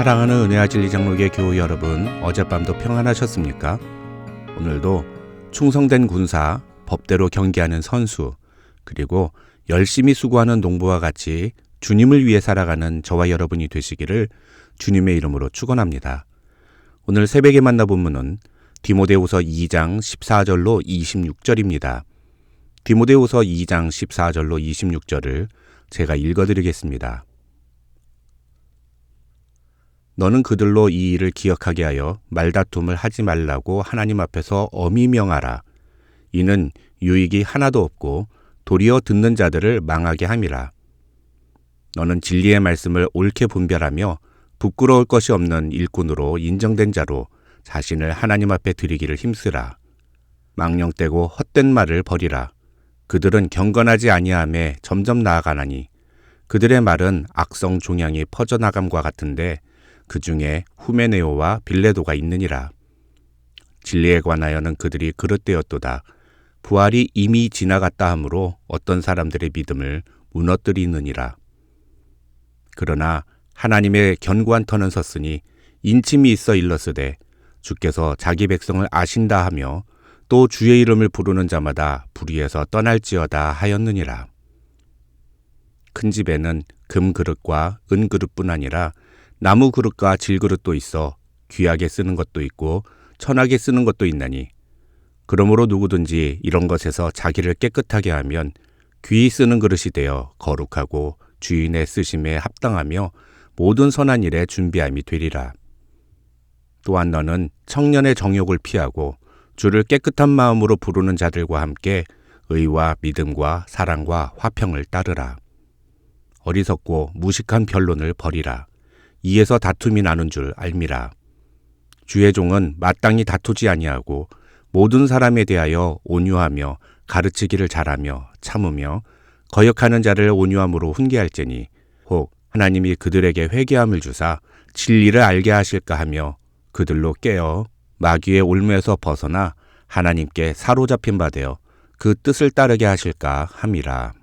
사랑하는 은혜와 진리 장로교회 교우 여러분, 어젯밤도 평안하셨습니까? 오늘도 충성된 군사, 법대로 경계하는 선수, 그리고 열심히 수고하는 농부와 같이 주님을 위해 살아가는 저와 여러분이 되시기를 주님의 이름으로 축원합니다. 오늘 새벽에 만나 본문은 디모데후서 2장 14절로 26절입니다. 디모데후서 2장 14절로 26절을 제가 읽어드리겠습니다. 너는 그들로 이 일을 기억하게 하여 말다툼을 하지 말라고 하나님 앞에서 엄히 명하라. 이는 유익이 하나도 없고 도리어 듣는 자들을 망하게 함이라. 너는 진리의 말씀을 옳게 분별하며 부끄러울 것이 없는 일꾼으로 인정된 자로 자신을 하나님 앞에 드리기를 힘쓰라. 망령되고 헛된 말을 버리라. 그들은 경건하지 아니하매 점점 나아가나니 그들의 말은 악성 종양이 퍼져나감과 같은데 그 중에 후메네오와 빌레도가 있느니라. 진리에 관하여는 그들이 그릇되었도다. 부활이 이미 지나갔다 하므로 어떤 사람들의 믿음을 무너뜨리느니라. 그러나 하나님의 견고한 터는 섰으니 인침이 있어 일렀으되 주께서 자기 백성을 아신다 하며 또 주의 이름을 부르는 자마다 불의에서 떠날지어다 하였느니라. 큰 집에는 금 그릇과 은 그릇뿐 아니라 나무 그릇과 질 그릇도 있어 귀하게 쓰는 것도 있고 천하게 쓰는 것도 있나니 그러므로 누구든지 이런 것에서 자기를 깨끗하게 하면 귀히 쓰는 그릇이 되어 거룩하고 주인의 쓰심에 합당하며 모든 선한 일에 준비함이 되리라. 또한 너는 청년의 정욕을 피하고 주를 깨끗한 마음으로 부르는 자들과 함께 의와 믿음과 사랑과 화평을 따르라. 어리석고 무식한 변론을 버리라. 이에서 다툼이 나는 줄 알미라. 주의 종은 마땅히 다투지 아니하고 모든 사람에 대하여 온유하며 가르치기를 잘하며 참으며 거역하는 자를 온유함으로 훈계할지니 혹 하나님이 그들에게 회개함을 주사 진리를 알게 하실까 하며 그들로 깨어 마귀의 올무에서 벗어나 하나님께 사로잡힌 바 되어 그 뜻을 따르게 하실까 함이라.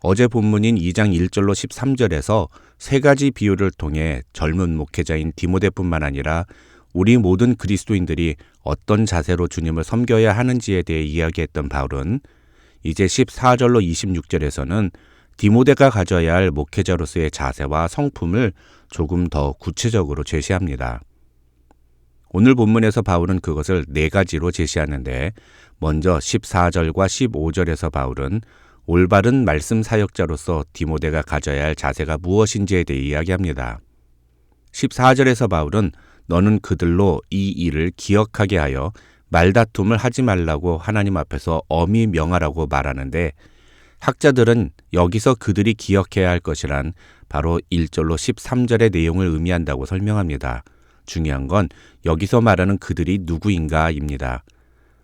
어제 본문인 2장 1절로 13절에서 세 가지 비유를 통해 젊은 목회자인 디모데뿐만 아니라 우리 모든 그리스도인들이 어떤 자세로 주님을 섬겨야 하는지에 대해 이야기했던 바울은 이제 14절로 26절에서는 디모데가 가져야 할 목회자로서의 자세와 성품을 조금 더 구체적으로 제시합니다. 오늘 본문에서 바울은 그것을 네 가지로 제시하는데 먼저 14절과 15절에서 바울은 올바른 말씀 사역자로서 디모데가 가져야 할 자세가 무엇인지에 대해 이야기합니다. 14절에서 바울은 너는 그들로 이 일을 기억하게 하여 말다툼을 하지 말라고 하나님 앞에서 엄히 명하라고 말하는데 학자들은 여기서 그들이 기억해야 할 것이란 바로 1절로 13절의 내용을 의미한다고 설명합니다. 중요한 건 여기서 말하는 그들이 누구인가입니다.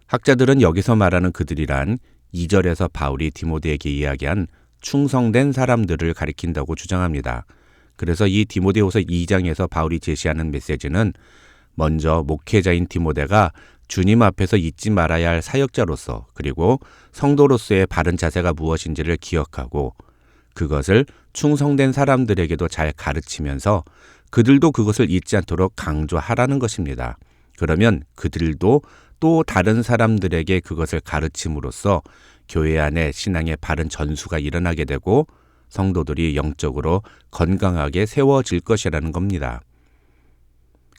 학자들은 여기서 말하는 그들이란 2절에서 바울이 디모데에게 이야기한 충성된 사람들을 가리킨다고 주장합니다. 그래서 이 디모데후서 2장에서 바울이 제시하는 메시지는 먼저 목회자인 디모데가 주님 앞에서 잊지 말아야 할 사역자로서 그리고 성도로서의 바른 자세가 무엇인지를 기억하고 그것을 충성된 사람들에게도 잘 가르치면서 그들도 그것을 잊지 않도록 강조하라는 것입니다. 그러면 그들도 또 다른 사람들에게 그것을 가르침으로써 교회 안에 신앙의 바른 전수가 일어나게 되고 성도들이 영적으로 건강하게 세워질 것이라는 겁니다.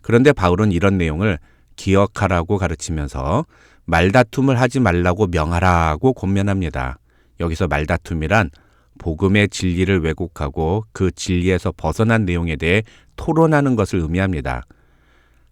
그런데 바울은 이런 내용을 기억하라고 가르치면서 말다툼을 하지 말라고 명하라고 권면합니다. 여기서 말다툼이란 복음의 진리를 왜곡하고 그 진리에서 벗어난 내용에 대해 토론하는 것을 의미합니다.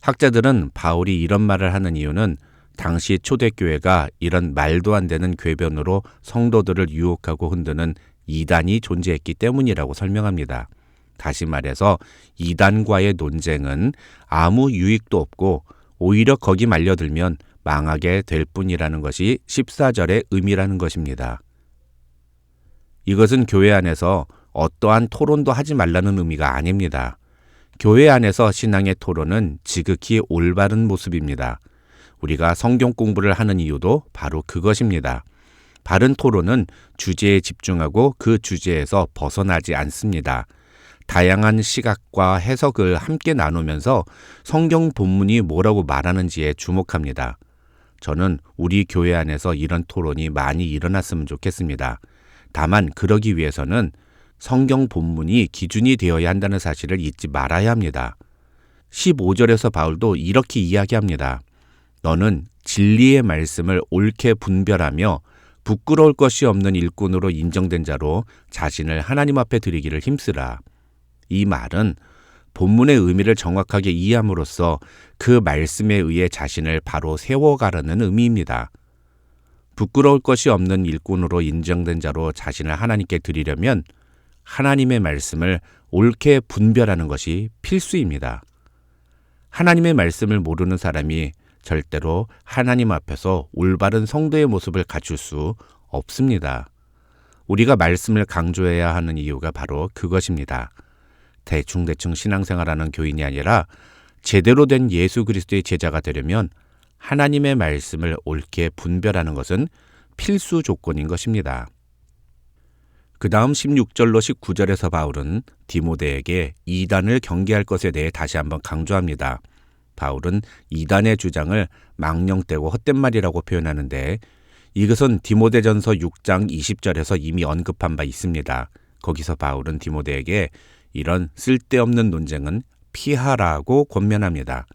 학자들은 바울이 이런 말을 하는 이유는 당시 초대교회가 이런 말도 안 되는 궤변으로 성도들을 유혹하고 흔드는 이단이 존재했기 때문이라고 설명합니다. 다시 말해서 이단과의 논쟁은 아무 유익도 없고 오히려 거기 말려들면 망하게 될 뿐이라는 것이 14절의 의미라는 것입니다. 이것은 교회 안에서 어떠한 토론도 하지 말라는 의미가 아닙니다. 교회 안에서 신앙의 토론은 지극히 올바른 모습입니다. 우리가 성경 공부를 하는 이유도 바로 그것입니다. 바른 토론은 주제에 집중하고 그 주제에서 벗어나지 않습니다. 다양한 시각과 해석을 함께 나누면서 성경 본문이 뭐라고 말하는지에 주목합니다. 저는 우리 교회 안에서 이런 토론이 많이 일어났으면 좋겠습니다. 다만 그러기 위해서는 성경 본문이 기준이 되어야 한다는 사실을 잊지 말아야 합니다. 15절에서 바울도 이렇게 이야기합니다. 너는 진리의 말씀을 옳게 분별하며 부끄러울 것이 없는 일꾼으로 인정된 자로 자신을 하나님 앞에 드리기를 힘쓰라. 이 말은 본문의 의미를 정확하게 이해함으로써 그 말씀에 의해 자신을 바로 세워가라는 의미입니다. 부끄러울 것이 없는 일꾼으로 인정된 자로 자신을 하나님께 드리려면 하나님의 말씀을 옳게 분별하는 것이 필수입니다. 하나님의 말씀을 모르는 사람이 절대로 하나님 앞에서 올바른 성도의 모습을 갖출 수 없습니다. 우리가 말씀을 강조해야 하는 이유가 바로 그것입니다. 대충 신앙생활하는 교인이 아니라 제대로 된 예수 그리스도의 제자가 되려면 하나님의 말씀을 옳게 분별하는 것은 필수 조건인 것입니다. 그 다음 16절로 19절에서 바울은 디모데에게 이단을 경계할 것에 대해 다시 한번 강조합니다. 바울은 이단의 주장을 망령되고 헛된 말이라고 표현하는데 이것은 디모데전서 6장 20절에서 이미 언급한 바 있습니다. 거기서 바울은 디모데에게 이런 쓸데없는 논쟁은 피하라고 권면합니다.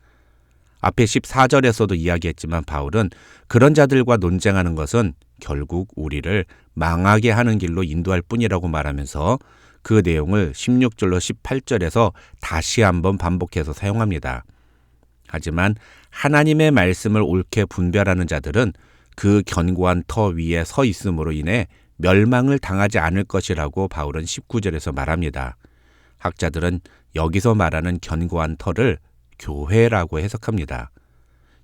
앞에 14절에서도 이야기했지만 바울은 그런 자들과 논쟁하는 것은 결국 우리를 망하게 하는 길로 인도할 뿐이라고 말하면서 그 내용을 16절로 18절에서 다시 한번 반복해서 사용합니다. 하지만 하나님의 말씀을 옳게 분별하는 자들은 그 견고한 터 위에 서 있음으로 인해 멸망을 당하지 않을 것이라고 바울은 19절에서 말합니다. 학자들은 여기서 말하는 견고한 터를 교회라고 해석합니다.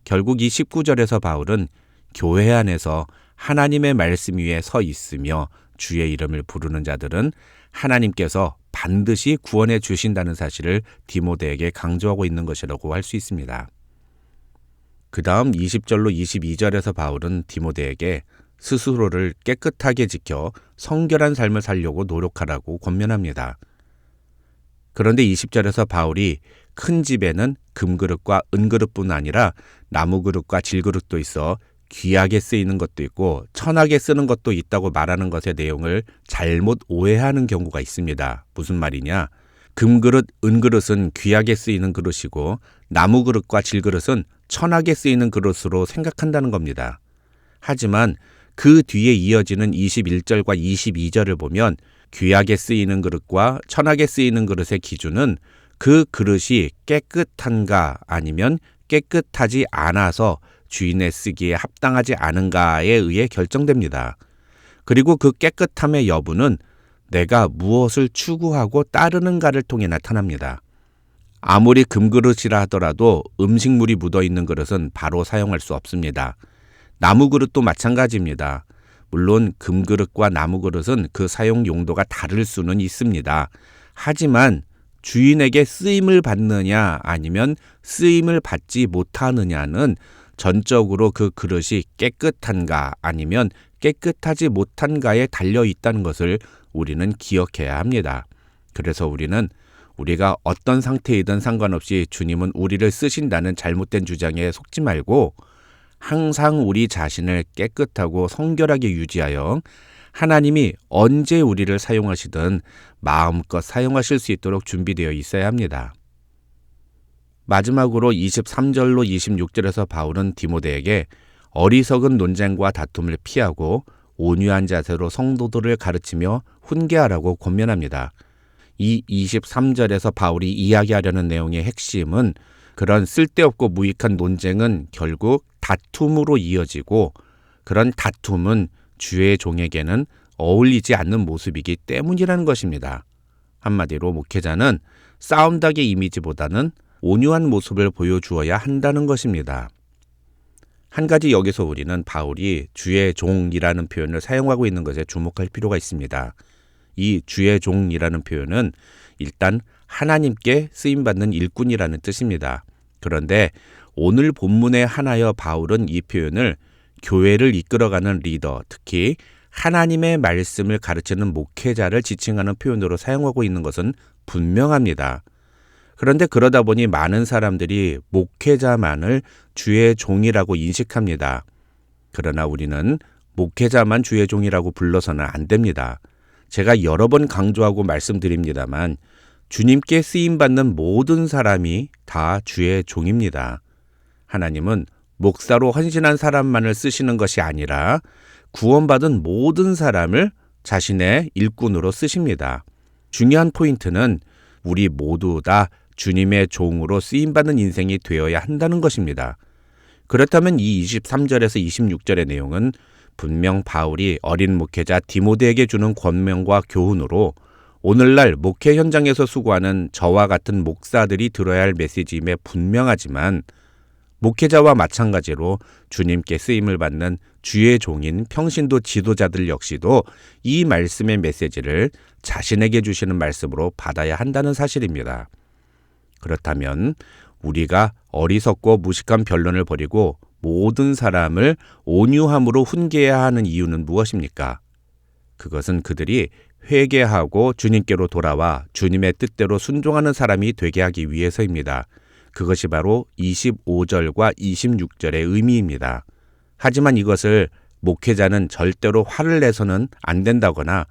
결국 이 19절에서 바울은 교회 안에서 하나님의 말씀 위에 서 있으며 주의 이름을 부르는 자들은 하나님께서 반드시 구원해 주신다는 사실을 디모데에게 강조하고 있는 것이라고 할 수 있습니다. 그 다음 20절로 22절에서 바울은 디모데에게 스스로를 깨끗하게 지켜 성결한 삶을 살려고 노력하라고 권면합니다. 그런데 20절에서 바울이 큰 집에는 금그릇과 은그릇뿐 아니라 나무그릇과 질그릇도 있어 귀하게 쓰이는 것도 있고 천하게 쓰는 것도 있다고 말하는 것의 내용을 잘못 오해하는 경우가 있습니다. 무슨 말이냐? 금그릇, 은그릇은 귀하게 쓰이는 그릇이고 나무그릇과 질그릇은 천하게 쓰이는 그릇으로 생각한다는 겁니다. 하지만 그 뒤에 이어지는 21절과 22절을 보면 귀하게 쓰이는 그릇과 천하게 쓰이는 그릇의 기준은 그 그릇이 깨끗한가 아니면 깨끗하지 않아서 주인의 쓰기에 합당하지 않은가에 의해 결정됩니다. 그리고 그 깨끗함의 여부는 내가 무엇을 추구하고 따르는가를 통해 나타납니다. 아무리 금그릇이라 하더라도 음식물이 묻어있는 그릇은 바로 사용할 수 없습니다. 나무 그릇도 마찬가지입니다. 물론 금그릇과 나무 그릇은 그 사용 용도가 다를 수는 있습니다. 하지만 주인에게 쓰임을 받느냐 아니면 쓰임을 받지 못하느냐는 전적으로 그 그릇이 깨끗한가 아니면 깨끗하지 못한가에 달려 있다는 것을 우리는 기억해야 합니다. 그래서 우리가 어떤 상태이든 상관없이 주님은 우리를 쓰신다는 잘못된 주장에 속지 말고 항상 우리 자신을 깨끗하고 성결하게 유지하여 하나님이 언제 우리를 사용하시든 마음껏 사용하실 수 있도록 준비되어 있어야 합니다. 마지막으로 23절로 26절에서 바울은 디모데에게 어리석은 논쟁과 다툼을 피하고 온유한 자세로 성도들을 가르치며 훈계하라고 권면합니다. 이 23절에서 바울이 이야기하려는 내용의 핵심은 그런 쓸데없고 무익한 논쟁은 결국 다툼으로 이어지고 그런 다툼은 주의 종에게는 어울리지 않는 모습이기 때문이라는 것입니다. 한마디로 목회자는 싸움닭의 이미지보다는 온유한 모습을 보여주어야 한다는 것입니다. 한 가지 여기서 우리는 바울이 주의 종이라는 표현을 사용하고 있는 것에 주목할 필요가 있습니다. 이 주의 종이라는 표현은 일단 하나님께 쓰임받는 일꾼이라는 뜻입니다. 그런데 오늘 본문에 한하여 바울은 이 표현을 교회를 이끌어가는 리더, 특히 하나님의 말씀을 가르치는 목회자를 지칭하는 표현으로 사용하고 있는 것은 분명합니다. 그런데 그러다 보니 많은 사람들이 목회자만을 주의 종이라고 인식합니다. 그러나 우리는 목회자만 주의 종이라고 불러서는 안 됩니다. 제가 여러 번 강조하고 말씀드립니다만 주님께 쓰임받는 모든 사람이 다 주의 종입니다. 하나님은 목사로 헌신한 사람만을 쓰시는 것이 아니라 구원받은 모든 사람을 자신의 일꾼으로 쓰십니다. 중요한 포인트는 우리 모두 다 주님의 종으로 쓰임받는 인생이 되어야 한다는 것입니다. 그렇다면 이 23절에서 26절의 내용은 분명 바울이 어린 목회자 디모데에게 주는 권면과 교훈으로 오늘날 목회 현장에서 수고하는 저와 같은 목사들이 들어야 할 메시지임에 분명하지만 목회자와 마찬가지로 주님께 쓰임을 받는 주의 종인 평신도 지도자들 역시도 이 말씀의 메시지를 자신에게 주시는 말씀으로 받아야 한다는 사실입니다. 그렇다면 우리가 어리석고 무식한 변론을 버리고 모든 사람을 온유함으로 훈계해야 하는 이유는 무엇입니까? 그것은 그들이 회개하고 주님께로 돌아와 주님의 뜻대로 순종하는 사람이 되게 하기 위해서입니다. 그것이 바로 25절과 26절의 의미입니다. 하지만 이것을 목회자는 절대로 화를 내서는 안 된다거나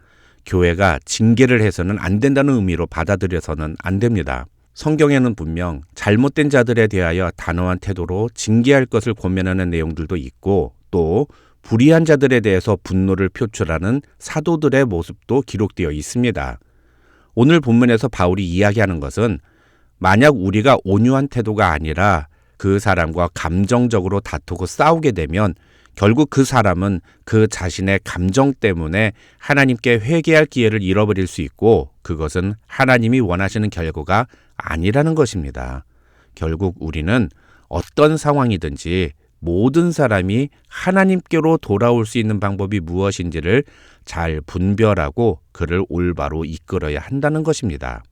교회가 징계를 해서는 안 된다는 의미로 받아들여서는 안 됩니다. 성경에는 분명 잘못된 자들에 대하여 단호한 태도로 징계할 것을 권면하는 내용들도 있고 또 불의한 자들에 대해서 분노를 표출하는 사도들의 모습도 기록되어 있습니다. 오늘 본문에서 바울이 이야기하는 것은 만약 우리가 온유한 태도가 아니라 그 사람과 감정적으로 다투고 싸우게 되면 결국 그 사람은 그 자신의 감정 때문에 하나님께 회개할 기회를 잃어버릴 수 있고 그것은 하나님이 원하시는 결과가 아니라는 것입니다. 결국 우리는 어떤 상황이든지 모든 사람이 하나님께로 돌아올 수 있는 방법이 무엇인지를 잘 분별하고 그를 올바로 이끌어야 한다는 것입니다.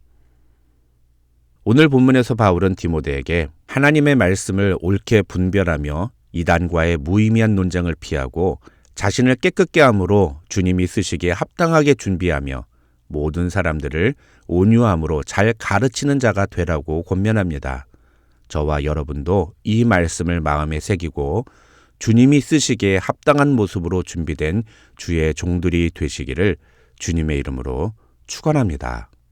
오늘 본문에서 바울은 디모데에게 하나님의 말씀을 옳게 분별하며 이단과의 무의미한 논쟁을 피하고 자신을 깨끗게 함으로 주님이 쓰시기에 합당하게 준비하며 모든 사람들을 온유함으로 잘 가르치는 자가 되라고 권면합니다. 저와 여러분도 이 말씀을 마음에 새기고 주님이 쓰시기에 합당한 모습으로 준비된 주의 종들이 되시기를 주님의 이름으로 축원합니다.